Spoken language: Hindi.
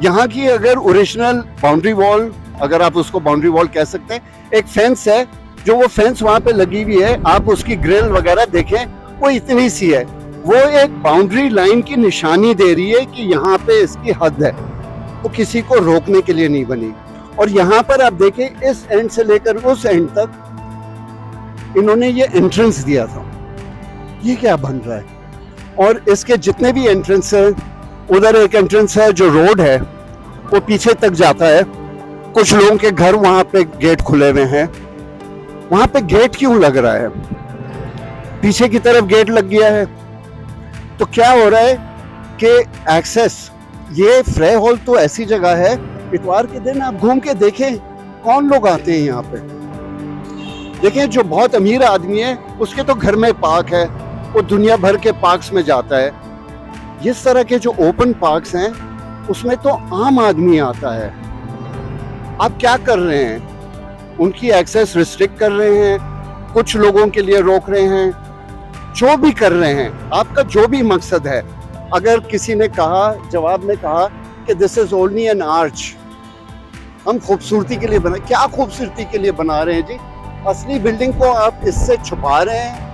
यहाँ की अगर ओरिजिनल बाउंड्री वॉल, अगर आप उसको बाउंड्री वॉल कह सकते हैं, एक फेंस है, जो वो फेंस वहां पे लगी हुई है, आप उसकी ग्रिल वगैरह देखें, वो इतनी सी है, वो एक बाउंड्री लाइन की निशानी दे रही है कि यहाँ पे इसकी हद है, वो किसी को रोकने के लिए नहीं बनी। और यहाँ पर आप देखें, इस एंड से लेकर उस एंड तक इन्होंने ये एंट्रेंस दिया था। ये क्या बन रहा है? और इसके जितने भी एंट्रेंस है, उधर एक एंट्रेंस है जो रोड है वो पीछे तक जाता है, कुछ लोगों के घर वहां पे गेट खुले हुए हैं। वहां पे गेट क्यों लग रहा है? पीछे की तरफ गेट लग गया है, तो क्या हो रहा है कि एक्सेस, ये फ्रे हॉल तो ऐसी जगह है, इतवार के दिन आप घूम के देखें कौन लोग आते हैं यहाँ पे। देखें, जो बहुत अमीर आदमी है उसके तो घर में पार्क है, वो दुनिया भर के पार्क्स में जाता है। इस तरह के जो ओपन पार्क्स हैं उसमें तो आम आदमी आता है। आप क्या कर रहे हैं? उनकी एक्सेस रिस्ट्रिक्ट कर रहे हैं, कुछ लोगों के लिए रोक रहे हैं, जो भी कर रहे हैं। आपका जो भी मकसद है, अगर किसी ने कहा, जवाब में कहा कि this is only an arch, हम खूबसूरती के लिए बना, क्या खूबसूरती के लिए बना रहे हैं जी? असली बिल्डिंग को आप इससे छुपा रहे हैं,